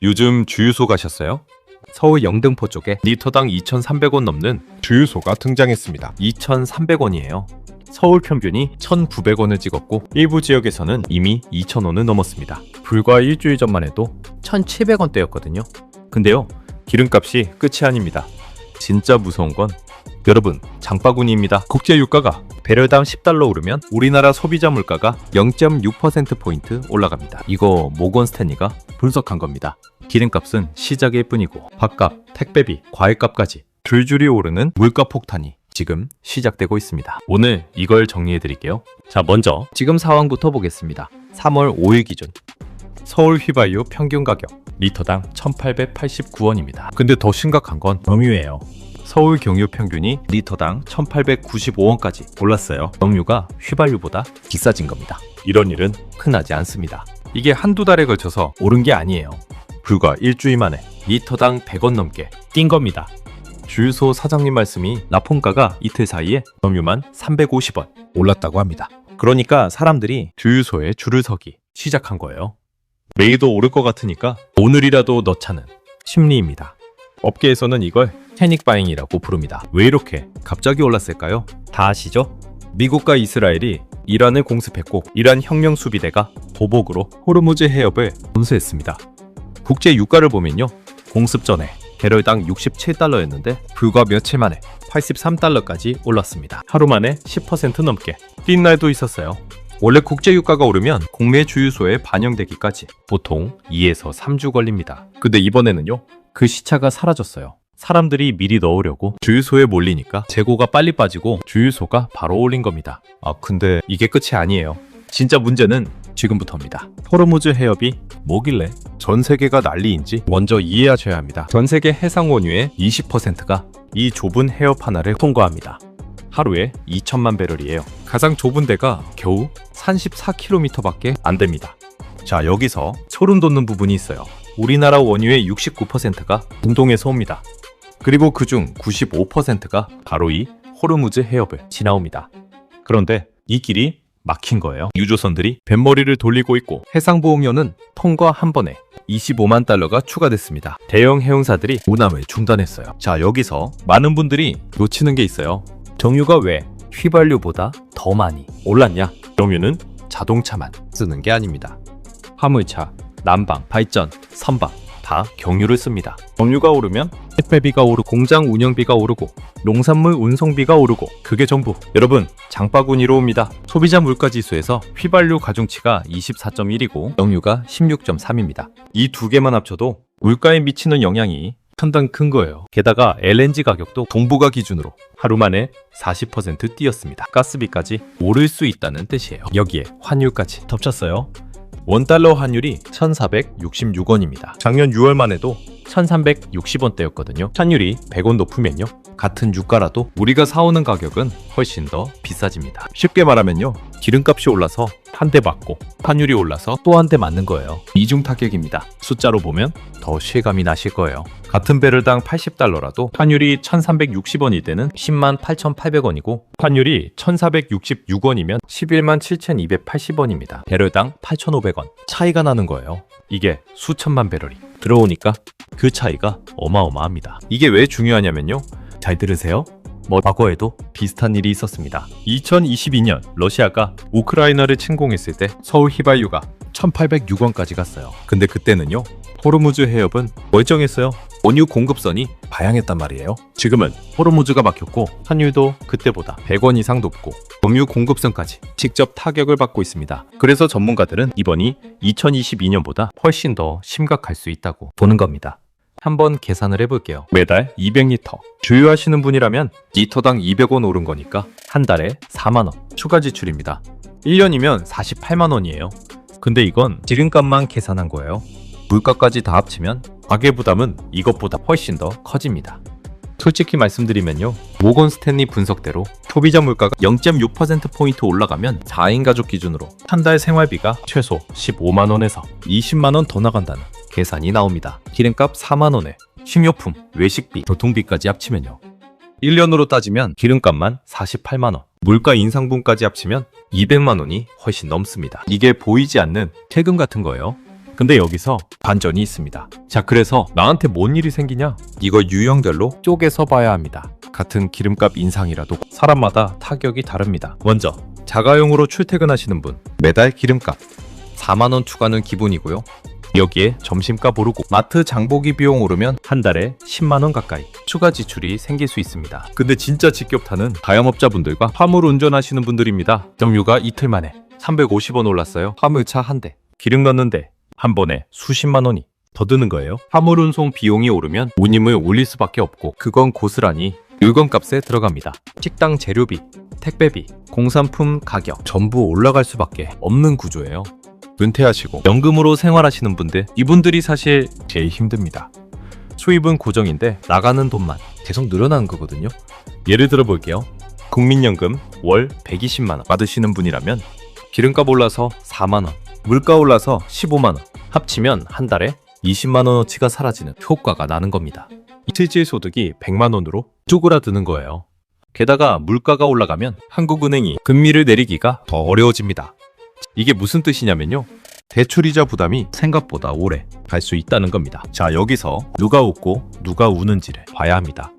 요즘 주유소 가셨어요? 서울 영등포 쪽에 리터당 2,300원 넘는 주유소가 등장했습니다. 2,300원이에요. 서울 평균이 1,900원을 찍었고 일부 지역에서는 이미 2,000원을 넘었습니다. 불과 일주일 전만 해도 1,700원대였거든요. 근데요, 기름값이 끝이 아닙니다. 진짜 무서운 건 여러분, 장바구니입니다. 국제 유가가 배럴당 10달러 오르면 우리나라 소비자 물가가 0.6%포인트 올라갑니다. 이거 모건 스탠리가 분석한 겁니다. 기름값은 시작일 뿐이고 밥값, 택배비, 과일값까지 줄줄이 오르는 물가 폭탄이 지금 시작되고 있습니다. 오늘 이걸 정리해 드릴게요. 자, 먼저 지금 상황부터 보겠습니다. 3월 5일 기준 서울 휘발유 평균 가격 리터당 1,889원입니다. 근데 더 심각한 건 경유예요. 서울 경유 평균이 리터당 1,895원까지 올랐어요. 경유가 휘발유보다 비싸진 겁니다. 이런 일은 흔하지 않습니다. 이게 한두 달에 걸쳐서 오른 게 아니에요. 불과 일주일 만에 리터당 100원 넘게 뛴 겁니다. 주유소 사장님 말씀이 납품가가 이틀 사이에 경유만 350원 올랐다고 합니다. 그러니까 사람들이 주유소에 줄을 서기 시작한 거예요. 내일도 오를 것 같으니까 오늘이라도 넣자는 심리입니다. 업계에서는 이걸 패닉바잉이라고 부릅니다. 왜 이렇게 갑자기 올랐을까요? 다 아시죠? 미국과 이스라엘이 이란을 공습했고 이란 혁명 수비대가 보복으로 호르무즈 해협을 건수했습니다. 국제 유가를 보면요, 공습 전에 배럴당 67달러였는데 불과 며칠 만에 83달러까지 올랐습니다. 하루 만에 10% 넘게 뛴 날도 있었어요. 원래 국제 유가가 오르면 국내 주유소에 반영되기까지 보통 2에서 3주 걸립니다. 근데 이번에는요, 그 시차가 사라졌어요. 사람들이 미리 넣으려고 주유소에 몰리니까 재고가 빨리 빠지고 주유소가 바로 올린 겁니다. 근데 이게 끝이 아니에요. 진짜 문제는 지금부터입니다. 호르무즈 해협이 뭐길래 전 세계가 난리인지 먼저 이해하셔야 합니다. 전 세계 해상 원유의 20%가 이 좁은 해협 하나를 통과합니다. 하루에 2천만 배럴이에요. 가장 좁은 데가 겨우 34km밖에 안 됩니다. 자, 여기서 소름 돋는 부분이 있어요. 우리나라 원유의 69%가 중동에서 옵니다. 그리고 그중 95%가 바로 이 호르무즈 해협을 지나옵니다. 그런데 이 길이 막힌 거예요. 유조선들이 뱃머리를 돌리고 있고 해상보험료는 통과 한 번에 25만 달러가 추가됐습니다. 대형 해운사들이 운항을 중단했어요. 자, 여기서 많은 분들이 놓치는 게 있어요. 정유가 왜 휘발유보다 더 많이 올랐냐? 정유는 자동차만 쓰는 게 아닙니다. 화물차, 난방, 발전, 선박 다 경유를 씁니다. 경유가 오르면 택배비가 오르고 공장 운영비가 오르고 농산물 운송비가 오르고 그게 전부 여러분 장바구니로 옵니다. 소비자 물가지수에서 휘발유 가중치가 24.1이고 경유가 16.3입니다. 이 두 개만 합쳐도 물가에 미치는 영향이 상당히 큰 거예요. 게다가 LNG 가격도 동북아 기준으로 하루 만에 40% 뛰었습니다. 가스비까지 오를 수 있다는 뜻이에요. 여기에 환율까지 덮쳤어요. 원달러 환율이 1,466원입니다. 작년 6월만 해도 1,360원대였거든요. 환율이 100원 높으면요, 같은 유가라도 우리가 사오는 가격은 훨씬 더 비싸집니다. 쉽게 말하면요, 기름값이 올라서 한 대 맞고 환율이 올라서 또 한 대 맞는 거예요. 이중 타격입니다. 숫자로 보면 더 실감이 나실 거예요. 같은 배럴당 80달러라도 환율이 1,360원일 때는 10만 8,800원이고 환율이 1,466원이면 11만 7,280원입니다. 배럴당 8,500원 차이가 나는 거예요. 이게 수천만 배럴이 들어오니까 그 차이가 어마어마합니다. 이게 왜 중요하냐면요, 잘 들으세요. 과거에도 비슷한 일이 있었습니다. 2022년 러시아가 우크라이나를 침공했을 때 서울 휘발유가 1,806원까지 갔어요. 근데 그때는요, 호르무즈 해협은 멀쩡했어요. 원유 공급선이 다양했단 말이에요. 지금은 호르무즈가 막혔고 환율도 그때보다 100원 이상 높고 원유 공급선까지 직접 타격을 받고 있습니다. 그래서 전문가들은 이번이 2022년보다 훨씬 더 심각할 수 있다고 보는 겁니다. 한번 계산을 해볼게요. 매달 200리터 주유하시는 분이라면 리터당 200원 오른 거니까 한 달에 4만원 추가 지출입니다. 1년이면 48만원이에요. 근데 이건 기름값만 계산한 거예요. 물가까지 다 합치면 가계 부담은 이것보다 훨씬 더 커집니다. 솔직히 말씀드리면요, 모건 스탠리 분석대로 소비자 물가가 0.6%포인트 올라가면 4인 가족 기준으로 한 달 생활비가 최소 15만원에서 20만원 더 나간다는 계산이 나옵니다. 기름값 4만원에 식료품, 외식비, 교통비까지 합치면요, 1년으로 따지면 기름값만 48만원, 물가 인상분까지 합치면 200만원이 훨씬 넘습니다. 이게 보이지 않는 세금 같은 거예요. 근데 여기서 반전이 있습니다. 자, 그래서 나한테 뭔 일이 생기냐? 이거 유형별로 쪼개서 봐야 합니다. 같은 기름값 인상이라도 사람마다 타격이 다릅니다. 먼저 자가용으로 출퇴근하시는 분, 매달 기름값 4만 원 추가는 기본이고요. 여기에 점심값 오르고 마트 장보기 비용 오르면 한 달에 10만 원 가까이 추가 지출이 생길 수 있습니다. 근데 진짜 직격탄은 자영업자분들과 화물 운전하시는 분들입니다. 정유가 이틀 만에 350원 올랐어요. 화물차 한 대. 기름 넣는데 한 번에 수십만 원이 더 드는 거예요. 화물 운송 비용이 오르면 운임을 올릴 수밖에 없고 그건 고스란히 물건값에 들어갑니다. 식당 재료비, 택배비, 공산품 가격 전부 올라갈 수밖에 없는 구조예요. 은퇴하시고 연금으로 생활하시는 분들, 이분들이 사실 제일 힘듭니다. 수입은 고정인데 나가는 돈만 계속 늘어나는 거거든요. 예를 들어 볼게요. 국민연금 월 120만 원 받으시는 분이라면 기름값 올라서 4만 원, 물가 올라서 15만 원, 합치면 한 달에 20만 원어치가 사라지는 효과가 나는 겁니다. 실질 소득이 100만 원으로 쪼그라드는 거예요. 게다가 물가가 올라가면 한국은행이 금리를 내리기가 더 어려워집니다. 이게 무슨 뜻이냐면요. 대출이자 부담이 생각보다 오래 갈 수 있다는 겁니다. 자, 여기서 누가 웃고 누가 우는지를 봐야 합니다.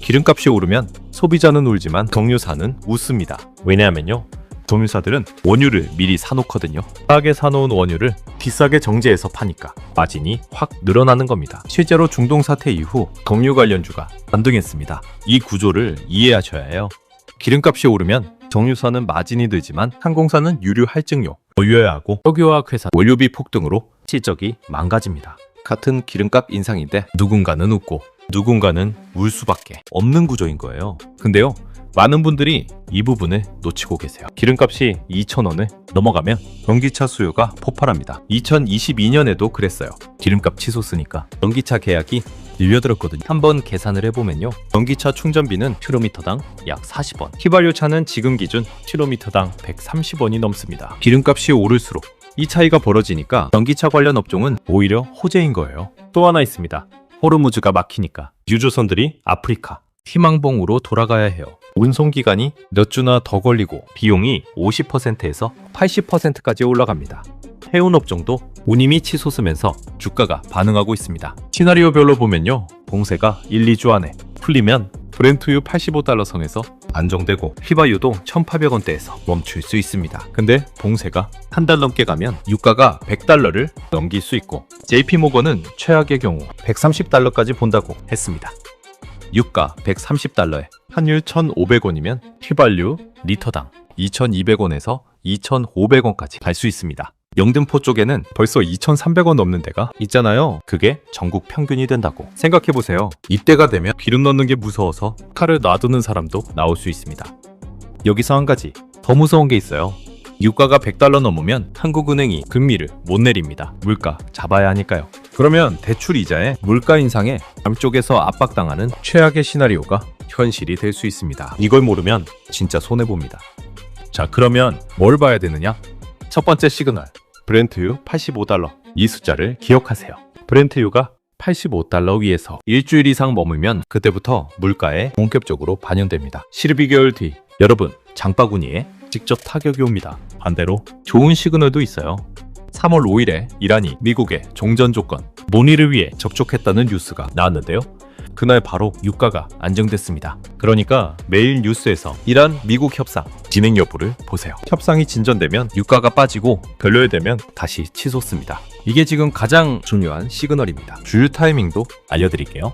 기름값이 오르면 소비자는 울지만 정유사는 웃습니다. 왜냐하면요. 정유사들은 원유를 미리 사놓거든요. 싸게 사놓은 원유를 비싸게 정제해서 파니까 마진이 확 늘어나는 겁니다. 실제로 중동 사태 이후 정유 관련주가 반등했습니다. 이 구조를 이해하셔야 해요. 기름값이 오르면 정유사는 마진이 들지만 항공사는 유류 할증료 더 유여야 하고 석유화학 회사 원료비 폭등으로 실적이 망가집니다. 같은 기름값 인상인데 누군가는 웃고 누군가는 울 수밖에 없는 구조인 거예요. 근데요, 많은 분들이 이 부분을 놓치고 계세요. 기름값이 2,000원을 넘어가면 전기차 수요가 폭발합니다. 2022년에도 그랬어요. 기름값 치솟으니까 전기차 계약이 밀려들었거든요. 한번 계산을 해보면요. 전기차 충전비는 킬로미터당 약 40원. 휘발유차는 지금 기준 킬로미터당 130원이 넘습니다. 기름값이 오를수록 이 차이가 벌어지니까 전기차 관련 업종은 오히려 호재인 거예요. 또 하나 있습니다. 호르무즈가 막히니까 유조선들이 아프리카, 희망봉으로 돌아가야 해요. 운송기간이 몇 주나 더 걸리고 비용이 50%에서 80%까지 올라갑니다. 해운업종도 운임이 치솟으면서 주가가 반응하고 있습니다. 시나리오별로 보면요. 봉쇄가 1, 2주 안에 풀리면 브렌트유 85달러 선에서 안정되고 휘발유도 1,800원대에서 멈출 수 있습니다. 근데 봉쇄가 한 달 넘게 가면 유가가 100달러를 넘길 수 있고 JP모건은 최악의 경우 130달러까지 본다고 했습니다. 유가 130달러에 환율 1,500원이면 휘발유 리터당 2,200원에서 2,500원까지 갈 수 있습니다. 영등포 쪽에는 벌써 2,300원 넘는 데가 있잖아요. 그게 전국 평균이 된다고 생각해보세요. 이때가 되면 기름 넣는 게 무서워서 차를 놔두는 사람도 나올 수 있습니다. 여기서 한 가지 더 무서운 게 있어요. 유가가 100달러 넘으면 한국은행이 금리를 못 내립니다. 물가 잡아야 하니까요. 그러면 대출 이자에 물가 인상에 양쪽에서 압박당하는 최악의 시나리오가 현실이 될 수 있습니다. 이걸 모르면 진짜 손해봅니다. 자, 그러면 뭘 봐야 되느냐? 첫 번째 시그널, 브렌트유 85달러. 이 숫자를 기억하세요. 브렌트유가 85달러 위에서 일주일 이상 머물면 그때부터 물가에 본격적으로 반영됩니다. 12개월 뒤 여러분 장바구니에 직접 타격이 옵니다. 반대로 좋은 시그널도 있어요. 3월 5일에 이란이 미국의 종전 조건 논의를 위해 접촉했다는 뉴스가 나왔는데요. 그날 바로 유가가 안정됐습니다. 그러니까 매일 뉴스에서 이란 미국 협상 진행 여부를 보세요. 협상이 진전되면 유가가 빠지고 결렬되면 다시 치솟습니다. 이게 지금 가장 중요한 시그널입니다. 주유 타이밍도 알려드릴게요.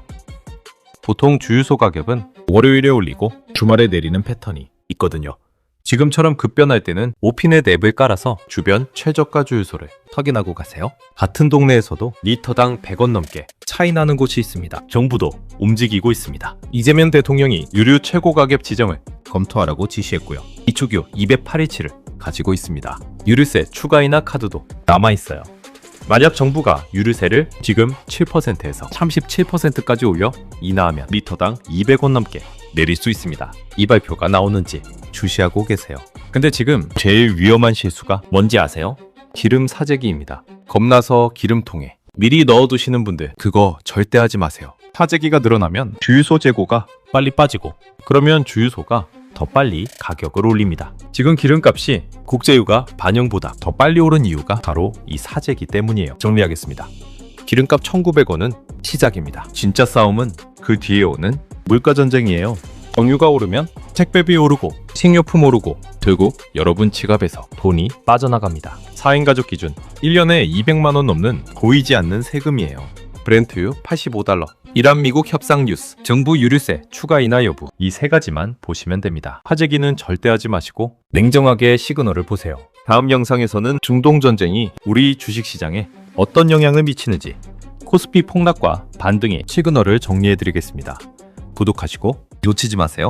보통 주유소 가격은 월요일에 올리고 주말에 내리는 패턴이 있거든요. 지금처럼 급변할 때는 오피넷 앱을 깔아서 주변 최저가 주유소를 확인하고 가세요. 같은 동네에서도 리터당 100원 넘게 차이 나는 곳이 있습니다. 정부도 움직이고 있습니다. 이재명 대통령이 유류 최고 가격 지정을 검토하라고 지시했고요. 이축유 208일치를 가지고 있습니다. 유류세 추가이나 카드도 남아있어요. 만약 정부가 유류세를 지금 7%에서 37%까지 올려 인하하면 리터당 200원 넘게 내릴 수 있습니다. 이 발표가 나오는지 주시하고 계세요. 근데 지금 제일 위험한 실수가 뭔지 아세요? 기름 사재기입니다. 겁나서 기름통에 미리 넣어두시는 분들 그거 절대 하지 마세요. 사재기가 늘어나면 주유소 재고가 빨리 빠지고 그러면 주유소가 더 빨리 가격을 올립니다. 지금 기름값이 국제유가 반영보다 더 빨리 오른 이유가 바로 이 사재기 때문이에요. 정리하겠습니다. 기름값 1,900원은 시작입니다. 진짜 싸움은 그 뒤에 오는 물가 전쟁이에요. 정유가 오르면 택배비 오르고 식료품 오르고 결국 여러분 지갑에서 돈이 빠져나갑니다. 4인 가족 기준 1년에 200만 원 넘는 보이지 않는 세금이에요. 브렌트유 85달러, 이란 미국 협상 뉴스, 정부 유류세 추가 인하 여부, 이 세 가지만 보시면 됩니다. 화재기는 절대 하지 마시고 냉정하게 시그널을 보세요. 다음 영상에서는 중동 전쟁이 우리 주식시장에 어떤 영향을 미치는지, 코스피 폭락과 반등의 시그널을 정리해드리겠습니다. 구독하시고 놓치지 마세요.